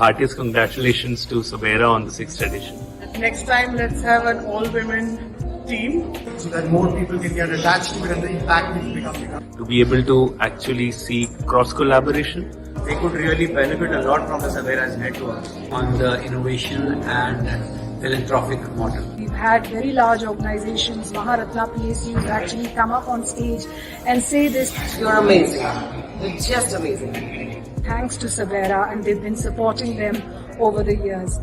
Heartiest congratulations to SABERA on the 6th edition. Next time, let's have an all-women team so that more people can get attached to it and the impact will become bigger. To be able to actually see cross-collaboration. They could really benefit a lot from the SABERA's network on the innovation and philanthropic model. We've had very large organizations, Maharatna PSUs, actually come up on stage and say this. You're amazing. You're just amazing. Thanks to SABERA, and they've been supporting them over the years.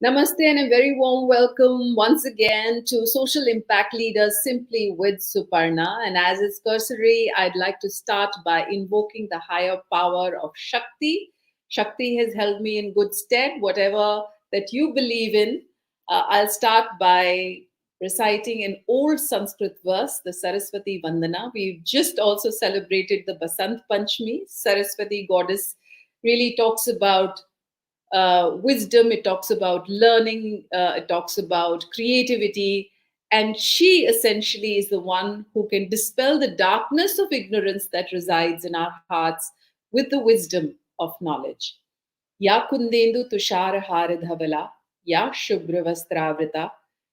Namaste and a very warm welcome once again to Social Impact Leaders Simply with Suparnaa. And as is cursory, I'd like to start by invoking the higher power of Shakti. Shakti has held me in good stead, whatever that you believe in. I'll start by reciting an old Sanskrit verse, the Saraswati Vandana. We've just also celebrated the Basant Panchami. Saraswati goddess really talks about wisdom, it talks about learning, it talks about creativity, and she essentially is the one who can dispel the darkness of ignorance that resides in our hearts with the wisdom of knowledge. Ya kundendu tushara haradhavala, ya shubhra vastravrita,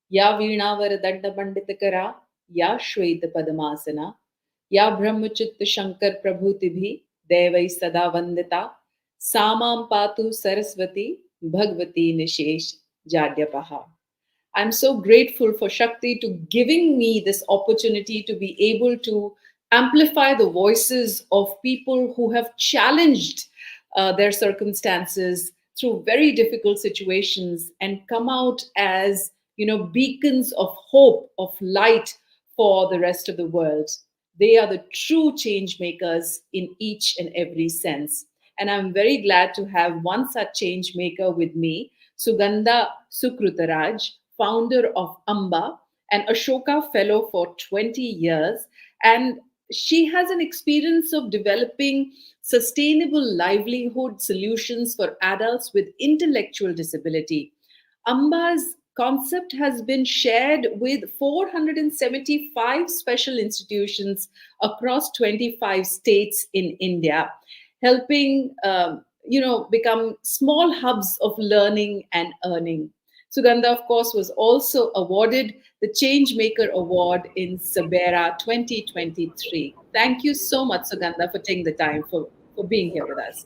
ya veena varadanda panditakara, ya shweta padamasana, ya brahmachitta shankar prabhutibhi, devai sada vandita, Samam Patu Saraswati Bhagavati Nishesh Jadyapaha. I'm so grateful for Shakti to giving me this opportunity to be able to amplify the voices of people who have challenged their circumstances through very difficult situations and come out as, beacons of hope, of light for the rest of the world. They are the true change makers in each and every sense. And I'm very glad to have one such change maker with me, Sugandha Sukrutaraj, founder of AMBA, an Ashoka fellow for 20 years. And she has an experience of developing sustainable livelihood solutions for adults with intellectual disability. AMBA's concept has been shared with 475 special institutions across 25 states in India, helping become small hubs of learning and earning. Sugandha, of course, was also awarded the Changemaker Award in SABERA 2023. Thank you so much, Sugandha, for taking the time for being here with us.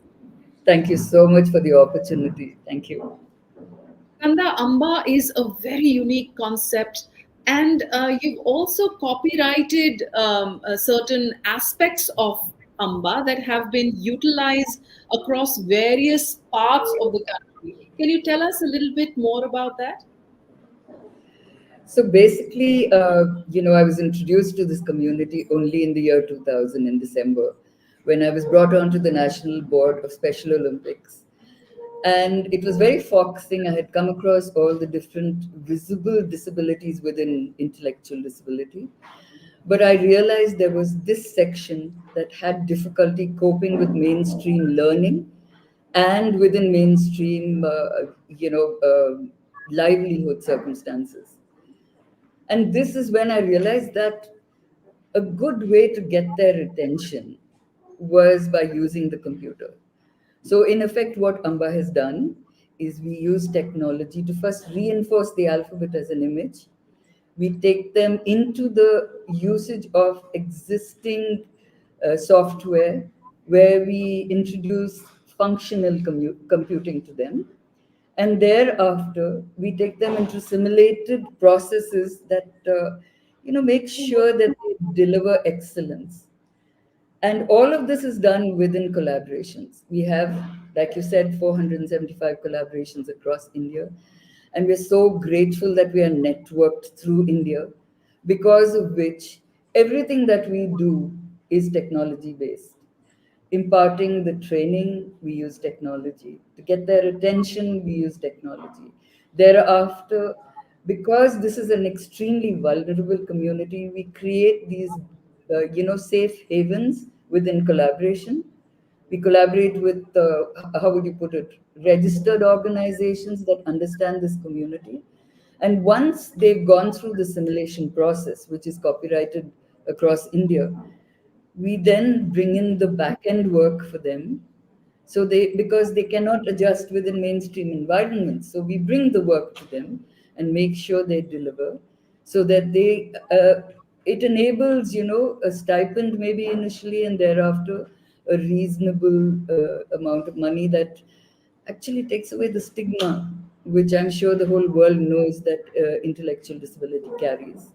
Thank you so much for the opportunity. Thank you. Sugandha, AMBA is a very unique concept, and you've also copyrighted certain aspects of AMBA that have been utilized across various parts of the country. Can you tell us a little bit more about that? So basically, I was introduced to this community only in the year 2000 in December, when I was brought onto the National Board of Special Olympics. And it was very focusing. I had come across all the different visible disabilities within intellectual disability. But I realized there was this section that had difficulty coping with mainstream learning and within mainstream, livelihood circumstances. And this is when I realized that a good way to get their attention was by using the computer. So in effect, what AMBA has done is we use technology to first reinforce the alphabet as an image. We take them into the usage of existing software where we introduce functional computing to them. And thereafter, we take them into simulated processes that make sure that they deliver excellence. And all of this is done within collaborations. We have, like you said, 475 collaborations across India. And we're so grateful that we are networked through India, because of which everything that we do is technology-based. Imparting the training, we use technology. To get their attention, we use technology. Thereafter, because this is an extremely vulnerable community, we create these safe havens within collaboration. We collaborate with, how would you put it, registered organizations that understand this community. And once they've gone through the simulation process, which is copyrighted across India, we then bring in the back end work for them. So because they cannot adjust within mainstream environments, so we bring the work to them and make sure they deliver, so that it enables, a stipend maybe initially, and thereafter a reasonable amount of money that actually takes away the stigma, which I'm sure the whole world knows that intellectual disability carries.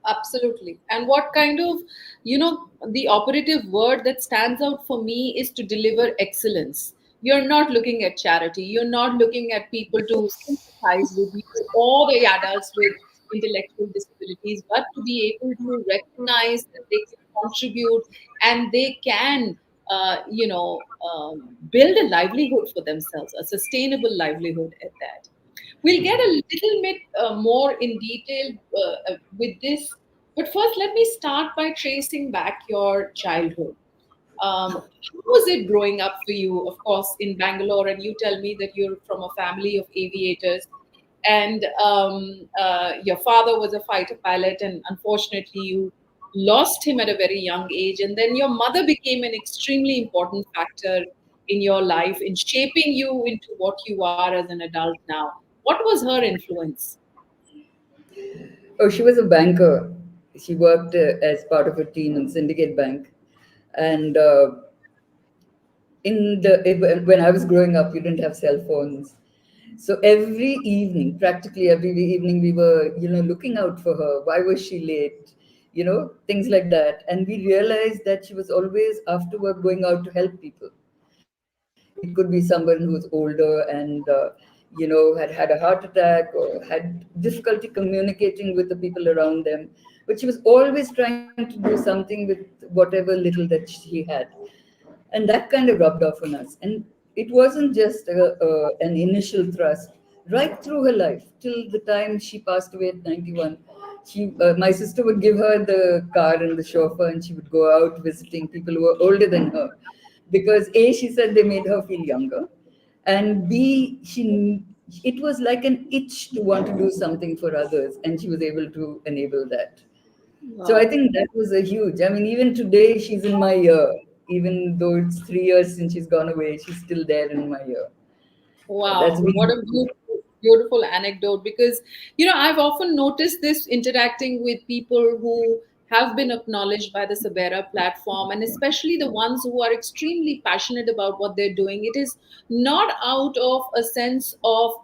Absolutely. And what kind of, the operative word that stands out for me is to deliver excellence. You're not looking at charity. You're not looking at people to sympathize with you or the adults with intellectual disabilities, but to be able to recognize that they can contribute and they can, build a livelihood for themselves, a sustainable livelihood at that. We'll get a little bit more in detail with this, but first, let me start by tracing back your childhood. How was it growing up for you? Of course, in Bangalore, and you tell me that you're from a family of aviators, and your father was a fighter pilot, and unfortunately, you lost him at a very young age. And then your mother became an extremely important factor in your life in shaping you into what you are as an adult now. What was her influence? Oh, she was a banker. She worked as part of a team in Syndicate Bank. And when I was growing up, you didn't have cell phones. So every evening, practically every evening, we were, looking out for her. Why was she late? Things like that. And we realized that she was always after work going out to help people. It could be someone who was older and, had had a heart attack or had difficulty communicating with the people around them. But she was always trying to do something with whatever little that she had. And that kind of rubbed off on us. And it wasn't just an initial thrust. Right through her life, till the time she passed away at 91, my sister would give her the car and the chauffeur, and she would go out visiting people who were older than her, because A, she said they made her feel younger, and B, it was like an itch to want to do something for others, and she was able to enable that. So I Wow. think that was a huge. I mean, even today she's in my ear. Even though it's 3 years since she's gone away, she's still there in my ear. That's Wow, what been. a beautiful, beautiful anecdote. Because, I've often noticed this interacting with people who have been acknowledged by the SABERA platform, and especially the ones who are extremely passionate about what they're doing. It is not out of a sense of,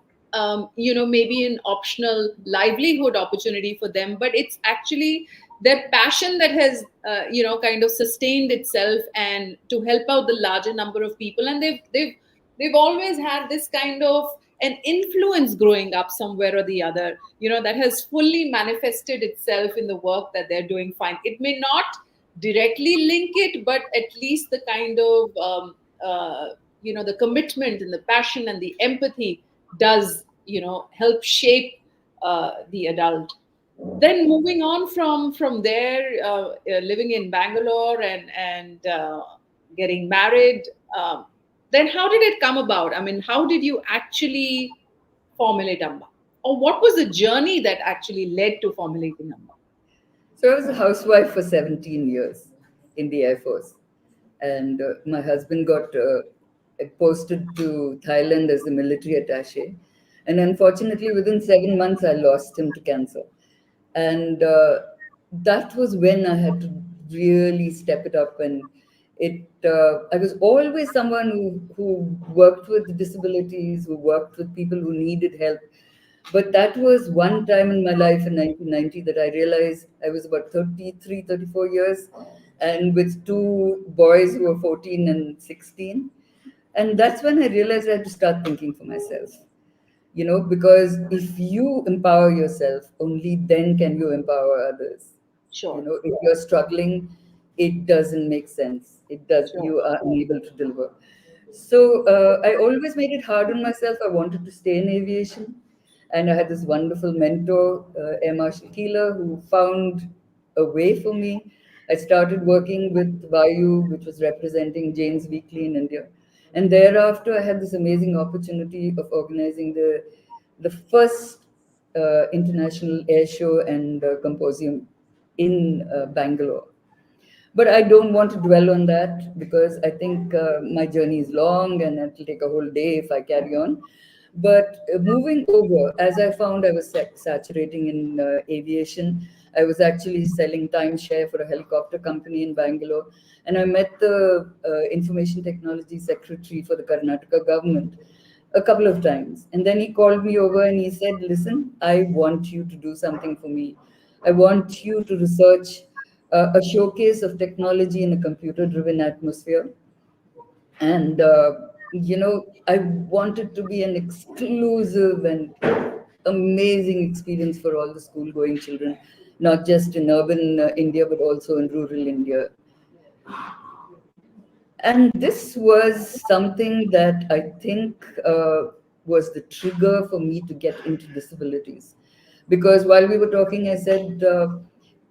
maybe an optional livelihood opportunity for them, but it's actually their passion that has, kind of sustained itself and to help out the larger number of people. And they've always had this kind of an influence growing up somewhere or the other, that has fully manifested itself in the work that they're doing. Fine, it may not directly link it, but at least the kind of the commitment and the passion and the empathy does help shape the adult. Then moving on from there, living in Bangalore and getting married. Then how did it come about? I mean, how did you actually formulate AMBA, or what was the journey that actually led to formulating AMBA? So I was a housewife for 17 years in the Air Force. And my husband got posted to Thailand as the military attaché. And unfortunately, within 7 months, I lost him to cancer. And that was when I had to really step it up. And I was always someone who worked with disabilities, who worked with people who needed help. But that was one time in my life in 1990 that I realized I was about 33, 34 years, and with two boys who were 14 and 16. And that's when I realized I had to start thinking for myself. Because if you empower yourself, only then can you empower others. Sure, If you're struggling, it doesn't make sense. It does, sure. you are unable to deliver. So I always made it hard on myself. I wanted to stay in aviation. And I had this wonderful mentor, Emma Shakila, who found a way for me. I started working with Vayu, which was representing Jane's Weekly in India. And thereafter, I had this amazing opportunity of organizing the first international air show and symposium in Bangalore. But I don't want to dwell on that because I think my journey is long and it will take a whole day if I carry on. But moving over, as I found I was saturating in aviation, I was actually selling timeshare for a helicopter company in Bangalore. And I met the information technology secretary for the Karnataka government a couple of times. And then he called me over and he said, listen, I want you to do something for me. I want you to research a showcase of technology in a computer driven atmosphere. And, I want it to be an exclusive and amazing experience for all the school going children, not just in urban India, but also in rural India. And this was something that I think was the trigger for me to get into disabilities. Because while we were talking, I said,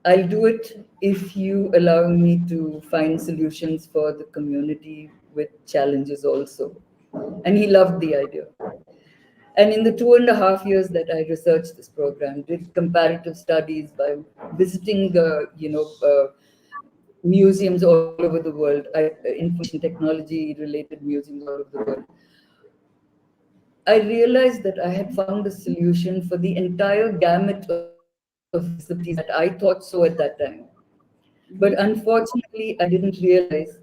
I'll do it if you allow me to find solutions for the community with challenges also. And he loved the idea. And in the 2.5 years that I researched this program, did comparative studies by visiting, museums all over the world, information technology related museums all over the world, I realized that I had found a solution for the entire gamut of disabilities that I thought so at that time. But unfortunately, I didn't realize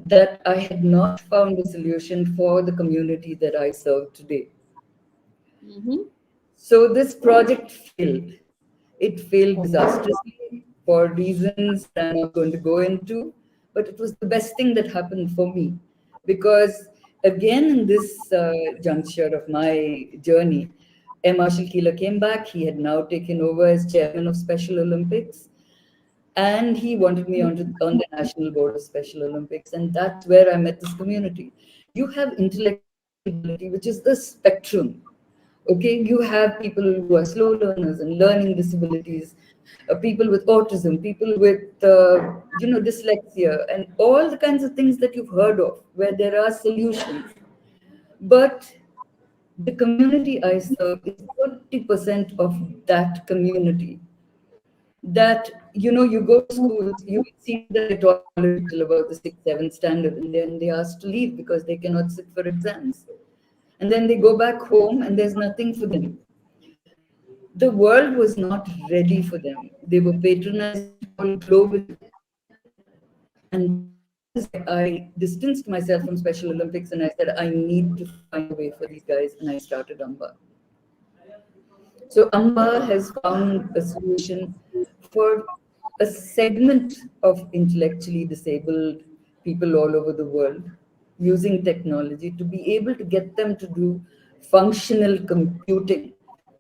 that I had not found a solution for the community that I serve today. So this project failed. It failed disastrously for reasons that I'm not going to go into, but it was the best thing that happened for me. Because again, in this juncture of my journey, M. Marshall Keeler came back. He had now taken over as chairman of Special Olympics. And he wanted me on the National Board of Special Olympics. And that's where I met this community. You have intellectual disability, which is the spectrum. Okay, you have people who are slow learners and learning disabilities, people with autism, people with dyslexia, and all the kinds of things that you've heard of, where there are solutions. But the community I serve is 40% of that community. That you go to schools, you see that they tolerate till about the 6th, 7th standard, and then they ask to leave because they cannot sit for exams. And then they go back home and there's nothing for them. The world was not ready for them. They were patronized all globally. And I distanced myself from Special Olympics and I said, I need to find a way for these guys. And I started AMBA. So AMBA has found a solution for a segment of intellectually disabled people all over the world, using technology to be able to get them to do functional computing,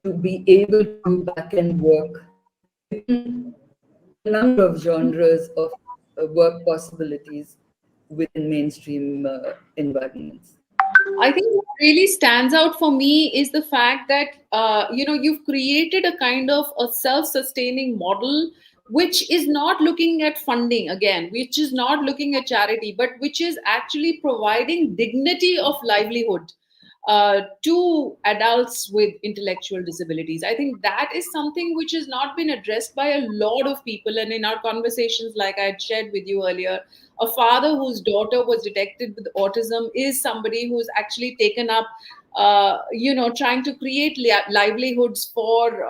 to be able to do back-end work within a number of genres of work possibilities within mainstream environments. I think what really stands out for me is the fact that you've created a kind of a self-sustaining model which is not looking at funding again, which is not looking at charity, but which is actually providing dignity of livelihood to adults with intellectual disabilities. I think that is something which has not been addressed by a lot of people. And in our conversations, like I had shared with you earlier, a father whose daughter was detected with autism is somebody who's actually taken up trying to create livelihoods for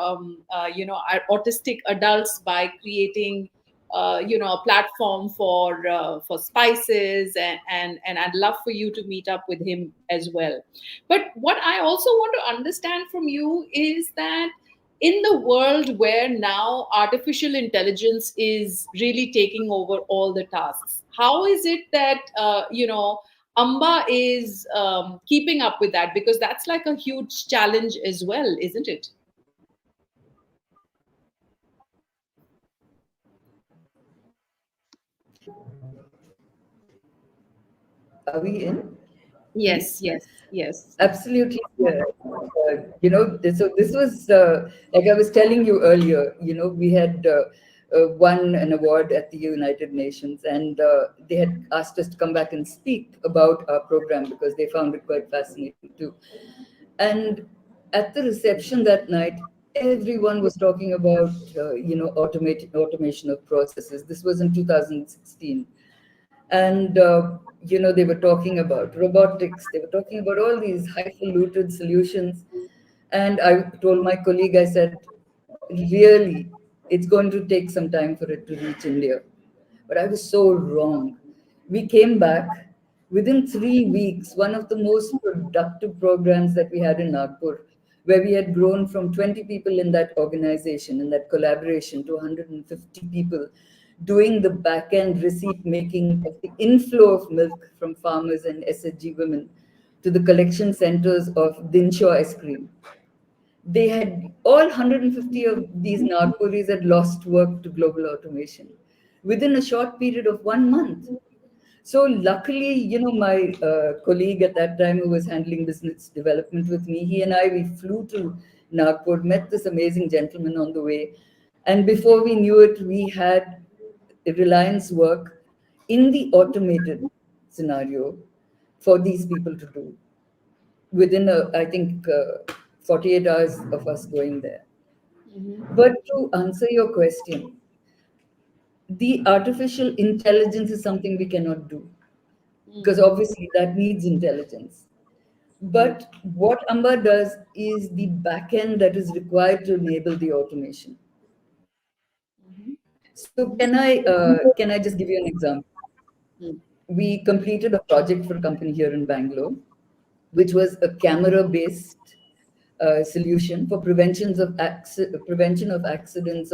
autistic adults by creating a platform for spices, and I'd love for you to meet up with him as well. But what I also want to understand from you is that in the world where now artificial intelligence is really taking over all the tasks, how is it that AMBA is keeping up with that? Because that's like a huge challenge as well, isn't it? Are we in? Yes, yes, yes. Absolutely. Yeah. So this was, like I was telling you earlier, we had won an award at the United Nations, and they had asked us to come back and speak about our program because they found it quite fascinating too. And at the reception that night, everyone was talking about automation of processes. This was in 2016, and they were talking about robotics. They were talking about all these highfalutin solutions, and I told my colleague, I said, really, it's going to take some time for it to reach India. But I was so wrong. We came back within 3 weeks, one of the most productive programs that we had in Nagpur, where we had grown from 20 people in that organization, in that collaboration, to 150 people doing the back end receipt making of the inflow of milk from farmers and SHG women to the collection centers of Dinshaw ice cream. They had all 150 of these Nagpuris had lost work to global automation within a short period of 1 month. So luckily, my colleague at that time who was handling business development with me, he and I, we flew to Nagpur, met this amazing gentleman on the way. And before we knew it, we had Reliance work in the automated scenario for these people to do within, I think, 48 hours of us going there. But to answer your question, the artificial intelligence is something we cannot do because obviously that needs intelligence. But what AMBA does is the backend that is required to enable the automation. So can I just give you an example? We completed a project for a company here in Bangalore, which was a camera-based solution for prevention of accidents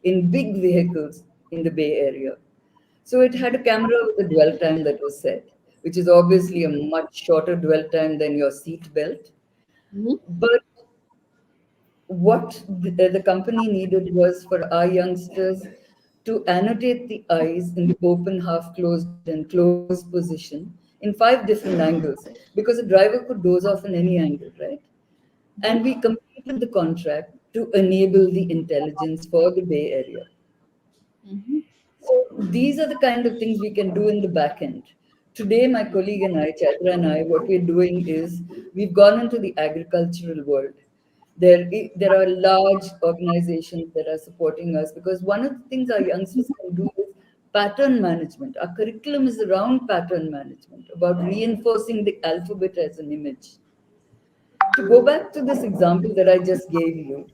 in big vehicles in the Bay Area. So it had a camera with a dwell time that was set, which is obviously a much shorter dwell time than your seat belt. But what the company needed was for our youngsters to annotate the eyes in the open, half closed, and closed position in 5 different angles, because a driver could doze off in any angle, right? And we completed the contract to enable the intelligence for the Bay Area. So these are the kind of things we can do in the back end. Today, my colleague and I, Chaitra and I, what we're doing is we've gone into the agricultural world. There are large organizations that are supporting us because one of the things our youngsters can do is pattern management. Our curriculum is around pattern management, about reinforcing the alphabet as an image. To go back to this example that I just gave you,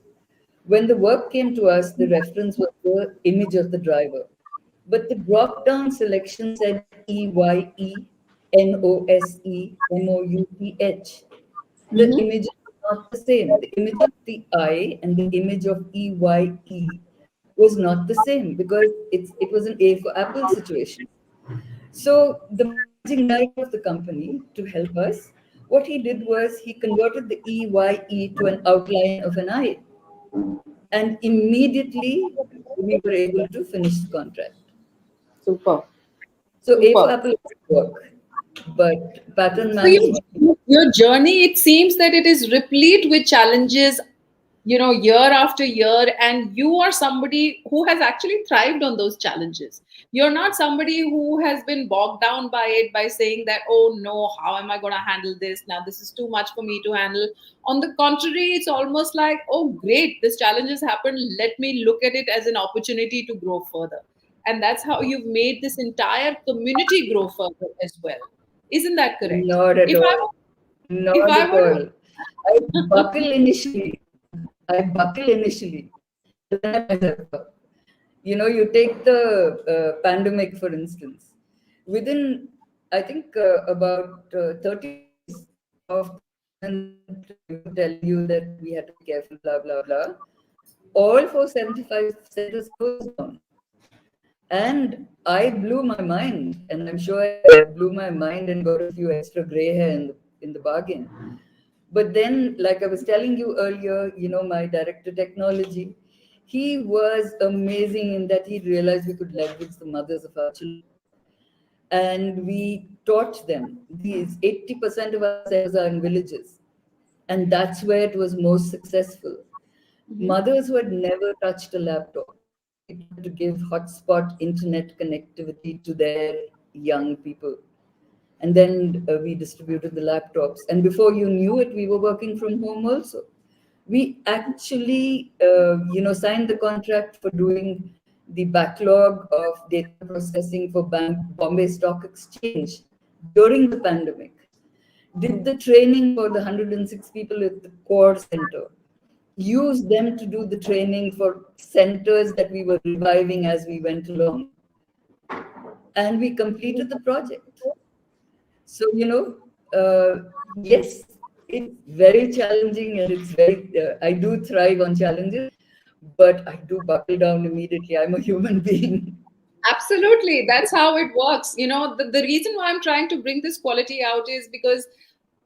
when the work came to us, the reference was the image of the driver. But the drop-down selection said EYENOSEMOUTH. The images were not the same. The image of the I and the image of EYE was not the same because it was an A for apple situation. So the managing director of the company, to help us, what he did was he converted the EYE to an outline of an I. And immediately we were able to finish the contract. Super. So A for apple work, but pattern So management. your journey, it seems that it is replete with challenges, year after year, and you are somebody who has actually thrived on those challenges. You're not somebody who has been bogged down by it by saying that, oh no, how am I going to handle this now, this is too much for me to handle. On the contrary, it's almost like, oh great, this challenge has happened, let me look at it as an opportunity to grow further. And that's how you've made this entire community grow further as well. Isn't that correct? Not at if i all. Not if I at were all. to I buckle initially. But then I myself up. You take the pandemic, for instance. Within, I think, about 30 days of tell you that we had to be careful, blah, blah, blah. All 475 centers closed down. And I blew my mind, and I'm sure I blew my mind and got a few extra gray hair in the bargain. But then, like I was telling you earlier, my director technology, he was amazing in that he realized we could leverage the mothers of our children. And we taught them. These 80% of our centers are in villages. And that's where it was most successful. Mothers who had never touched a laptop, to give hotspot internet connectivity to their young people. And then we distributed the laptops. And before you knew it, we were working from home also. We actually, signed the contract for doing the backlog of data processing for Bombay Stock Exchange during the pandemic. Did the training for the 106 people at the core center. Used them to do the training for centers that we were reviving as we went along. And we completed the project. So, yes, it's very challenging and it's very, I do thrive on challenges, but I do buckle down immediately. I'm a human being. Absolutely. That's how it works. The reason why I'm trying to bring this quality out is because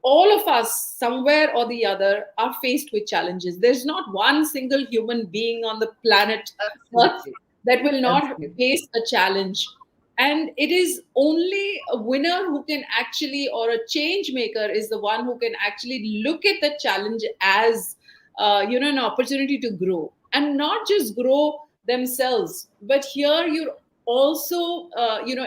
all of us, somewhere or the other, are faced with challenges. There's not one single human being on the planet Earth Absolutely. that will not Absolutely. face a challenge. And it is only a winner who can actually, or a change maker is the one who can actually look at the challenge as, an opportunity to grow, and not just grow themselves, but here you're also,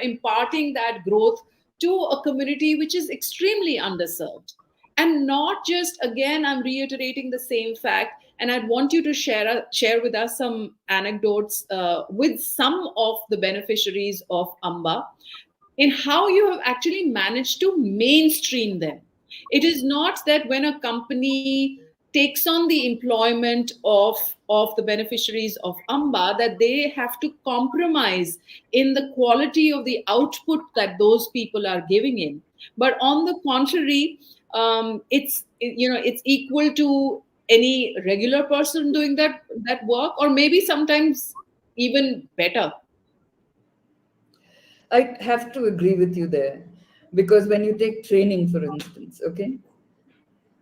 imparting that growth to a community which is extremely underserved. And not just, again, I'm reiterating the same fact, and I'd want you to share with us some anecdotes with some of the beneficiaries of AMBA, in how you have actually managed to mainstream them. It is not that when a company takes on the employment of the beneficiaries of AMBA, that they have to compromise in the quality of the output that those people are giving in. But on the contrary, it's equal to any regular person doing that work, or maybe sometimes even better. I have to agree with you there because when you take training, for instance, okay,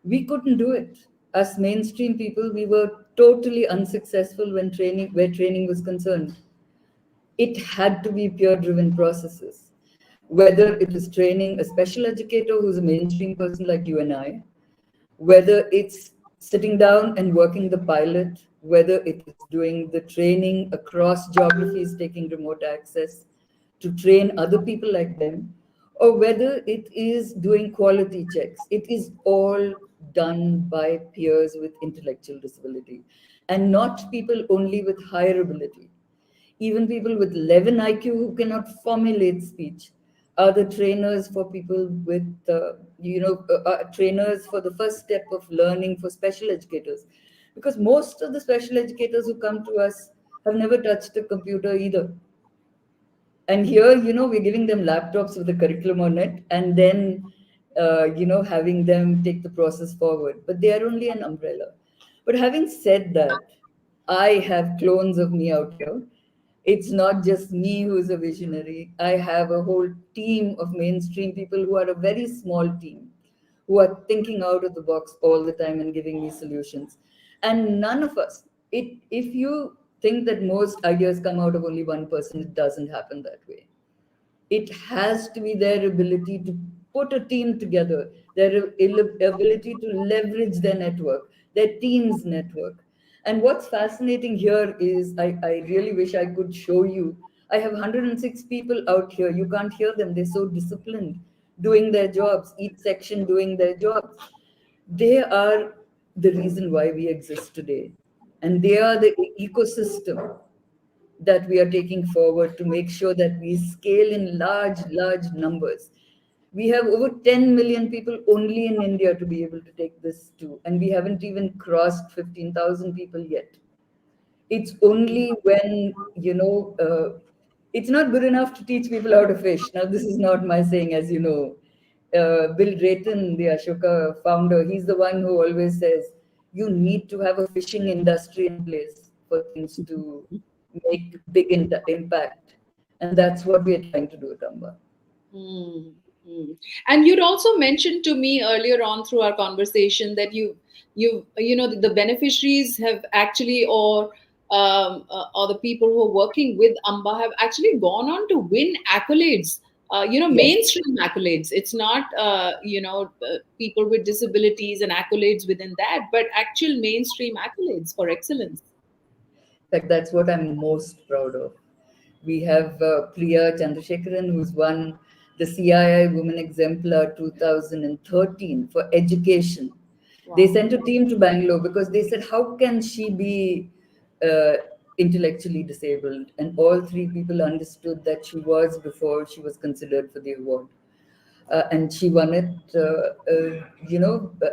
we couldn't do it. Us mainstream people, we were totally unsuccessful where training was concerned. It had to be peer driven processes. Whether it is training a special educator who's a mainstream person like you and I, whether it's sitting down and working the pilot, whether it is doing the training across geographies, taking remote access to train other people like them, or whether it is doing quality checks. It is all done by peers with intellectual disability and not people only with higher ability. Even people with 11 IQ who cannot formulate speech are the trainers for people with, trainers for the first step of learning for special educators. Because most of the special educators who come to us have never touched a computer either. And here, we're giving them laptops with the curriculum on it and then, having them take the process forward. But they are only an umbrella. But having said that, I have clones of me out here. It's not just me who's a visionary. I have a whole team of mainstream people who are a very small team, who are thinking out of the box all the time and giving me solutions. And none of us, if you think that most ideas come out of only one person, it doesn't happen that way. It has to be their ability to put a team together, their ability to leverage their network, their team's network. And what's fascinating here is I really wish I could show you. I have 106 people out here. You can't hear them. They're so disciplined, doing their jobs, each section doing their jobs. They are the reason why we exist today. And they are the ecosystem that we are taking forward to make sure that we scale in large, large numbers. We have over 10 million people only in India to be able to take this to, and we haven't even crossed 15,000 people yet. It's only when, it's not good enough to teach people how to fish. Now, this is not my saying, as you know. Bill Drayton, the Ashoka founder, he's the one who always says, you need to have a fishing industry in place for things to make big impact. And that's what we're trying to do at AMBA. Mm, mm. And you'd also mentioned to me earlier on through our conversation that the beneficiaries have actually, or the people who are working with AMBA have actually gone on to win accolades. Yes. Mainstream accolades. It's not people with disabilities and accolades within that, but actual mainstream accolades for excellence. In fact, that's what I'm most proud of. We have Priya Chandrasekharan, who's won the CII Women Exemplar 2013 for education. They sent a team to Bangalore because they said, how can she be uh, intellectually disabled? And all three people understood that she was before she was considered for the award. And she won it,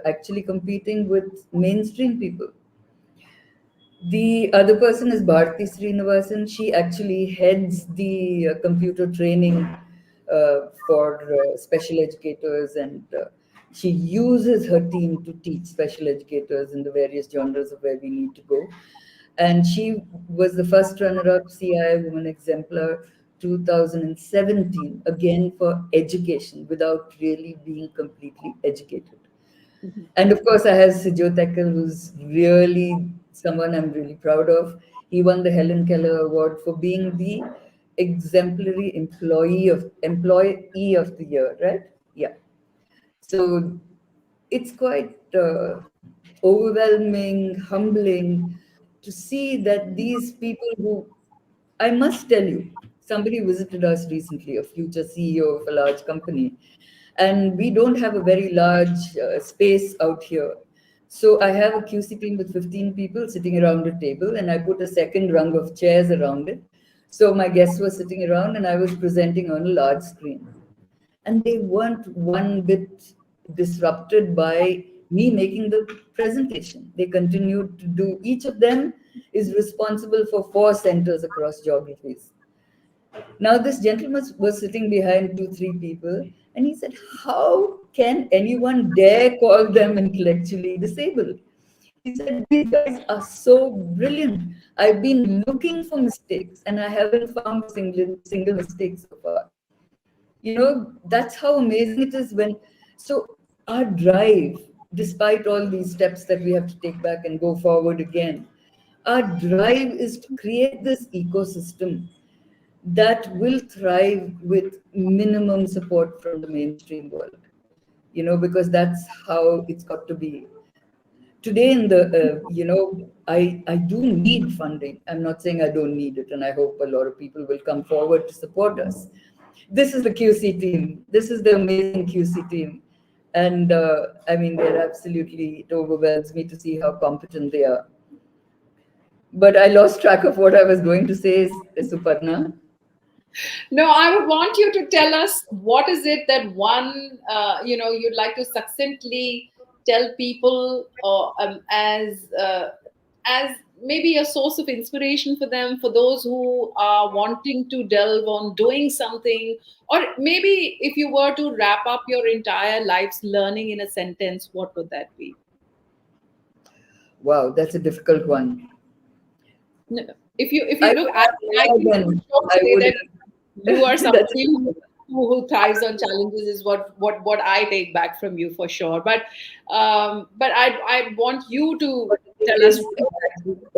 actually competing with mainstream people. The other person is Bharti Srinivasan. She actually heads the computer training for special educators, and she uses her team to teach special educators in the various genres of where we need to go. And she was the first runner-up CII Women Exemplar 2017, again for education, without really being completely educated. And of course, I have Sujot Ekal, who's really someone I'm really proud of. He won the Helen Keller Award for being the exemplary employee of the year, right? Yeah. So it's quite overwhelming, humbling to see that these people who, I must tell you, somebody visited us recently, a future CEO of a large company, and we don't have a very large space out here. So I have a QC team with 15 people sitting around a table, and I put a second rung of chairs around it. So my guests were sitting around, and I was presenting on a large screen. And they weren't one bit disrupted by me making the presentation. They continued to do, each of them is responsible for 4 centers across geographies. Now, this gentleman was sitting behind 2, 3 people, and he said, how can anyone dare call them intellectually disabled? He said, these guys are so brilliant. I've been looking for mistakes, and I haven't found a single mistake so far. That's how amazing it is when, so our drive, despite all these steps that we have to take back and go forward again, our drive is to create this ecosystem that will thrive with minimum support from the mainstream world, because that's how it's got to be. Today in the, I do need funding. I'm not saying I don't need it, and I hope a lot of people will come forward to support us. This is the QC team. This is the amazing QC team. And I mean, it overwhelms me to see how competent they are. But I lost track of what I was going to say, Suparna. No, I would want you to tell us what is it that you'd like to succinctly tell people as maybe a source of inspiration for them, for those who are wanting to delve on doing something, or maybe if you were to wrap up your entire life's learning in a sentence, what would that be? Wow, that's a difficult one. No, if you look at that you are somebody who thrives on challenges is what I take back from you for sure. But I want you to tell us.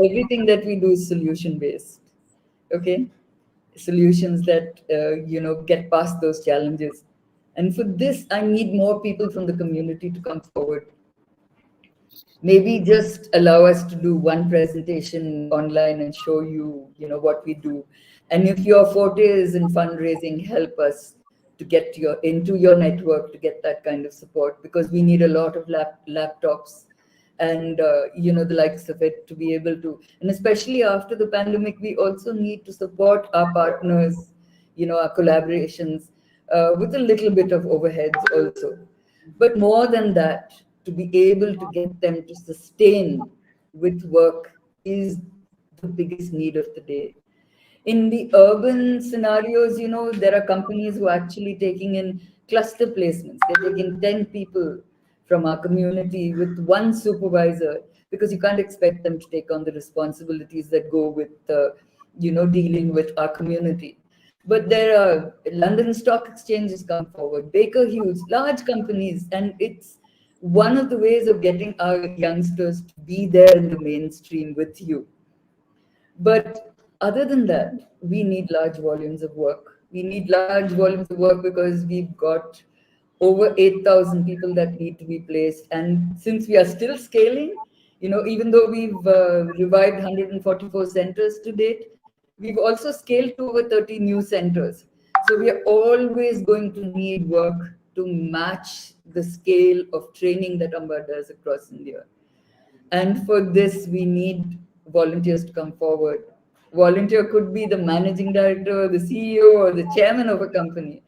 Everything that we do is solution based. Okay, solutions that get past those challenges. And for this, I need more people from the community to come forward. Maybe just allow us to do one presentation online and show you, what we do. And if your forte is in fundraising, help us to get into your network to get that kind of support, because we need a lot of laptops and the likes of it to be able to. And especially after the pandemic, we also need to support our partners, our collaborations with a little bit of overheads also. But more than that, to be able to get them to sustain with work is the biggest need of the day. In the urban scenarios, there are companies who are actually taking in cluster placements. They're taking 10 people from our community with one supervisor, because you can't expect them to take on the responsibilities that go with, dealing with our community. But there are London Stock Exchanges come forward, Baker Hughes, large companies, and it's one of the ways of getting our youngsters to be there in the mainstream with you. But other than that, we need large volumes of work. We need large volumes of work because we've got over 8,000 people that need to be placed. And since we are still scaling, Even though we've revived 144 centers to date, we've also scaled to over 30 new centers. So we are always going to need work to match the scale of training that AMBA does across India. And for this, we need volunteers to come forward. Volunteer could be the managing director, the CEO, or the chairman of a company.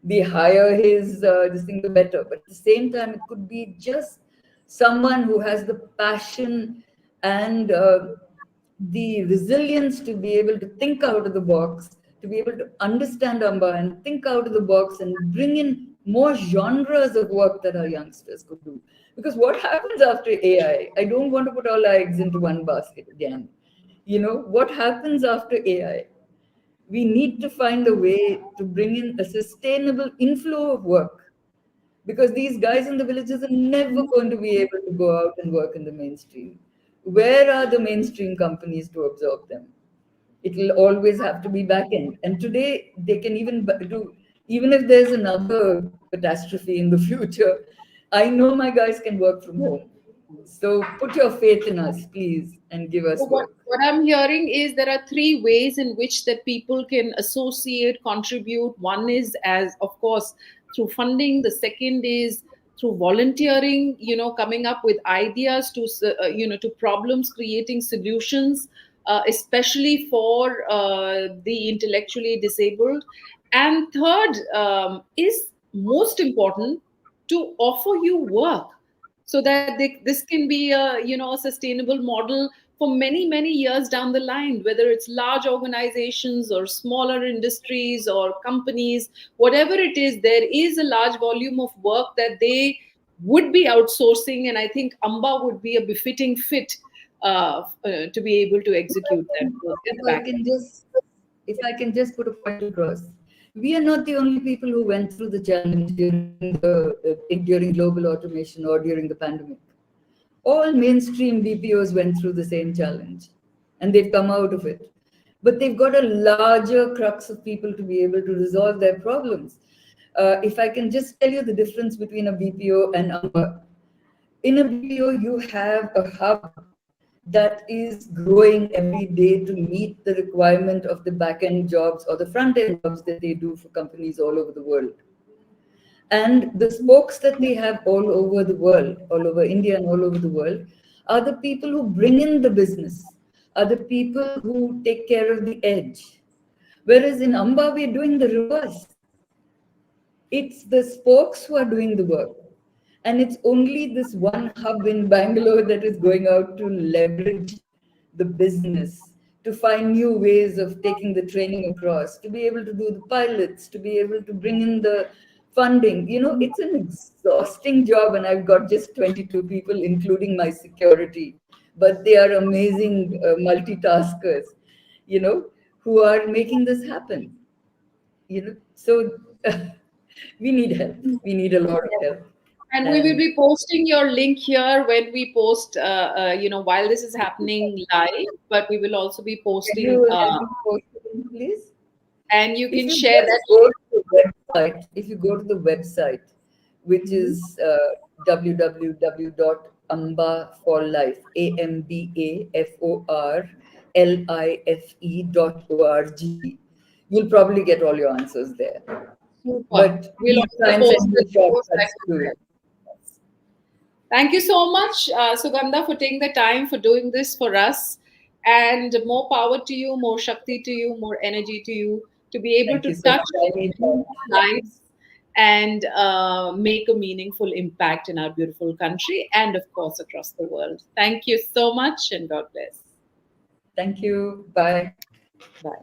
The higher his this thing, the better. But at the same time, it could be just someone who has the passion and the resilience to be able to think out of the box, to be able to understand AMBA and think out of the box and bring in more genres of work that our youngsters could do. Because what happens after AI? I don't want to put all our eggs into one basket again. What happens after AI? We need to find a way to bring in a sustainable inflow of work, because these guys in the villages are never going to be able to go out and work in the mainstream. Where are the mainstream companies to absorb them? It will always have to be back end. And today they can even do, even if there's another catastrophe in the future, I know my guys can work from home. So put your faith in us, please, and give us So work. what I'm hearing is there are three ways in which that people can associate, contribute. One is, as of course, through funding. The second is through volunteering, coming up with ideas to, to problems, creating solutions, especially for the intellectually disabled. And third is most important, to offer you work, so that this can be a sustainable model for many years down the line, whether it's large organizations or smaller industries or companies, whatever it is. There is a large volume of work that they would be outsourcing, and I think AMBA would be a befitting fit to be able to execute that work at the back. If I can just put a point across, we are not the only people who went through the challenge during global automation or during the pandemic. All mainstream BPOs went through the same challenge, and they've come out of it. But they've got a larger crux of people to be able to resolve their problems. If I can just tell you the difference between a BPO and AMBA. In a BPO, you have a hub that is growing every day to meet the requirement of the back-end jobs or the front-end jobs that they do for companies all over the world. And the spokes that they have all over the world, all over India and all over the world, are the people who bring in the business, are the people who take care of the edge. Whereas in AMBA, we're doing the reverse. It's the spokes who are doing the work. And it's only this one hub in Bangalore that is going out to leverage the business, to find new ways of taking the training across, to be able to do the pilots, to be able to bring in the funding. It's an exhausting job, and I've got just 22 people, including my security. But they are amazing multitaskers, who are making this happen. So we need help. We need a lot of help. And we will be posting your link here when we post, while this is happening live, but we will also be posting, Please? and you If can you share just that. go to the website, if you go to the website, which is www.ambaforlife, AMBAFORLIFE.org, you'll probably get all your answers there. Super. But We'll please try and also send post me shortcuts that. to it. Thank you so much, Sugandha, for taking the time for doing this for us. And more power to you, more Shakti to you, more energy to you, to be able Thank to you so touch much. I need lives and make a meaningful impact in our beautiful country and, of course, across the world. Thank you so much, and God bless. Thank you. Bye. Bye.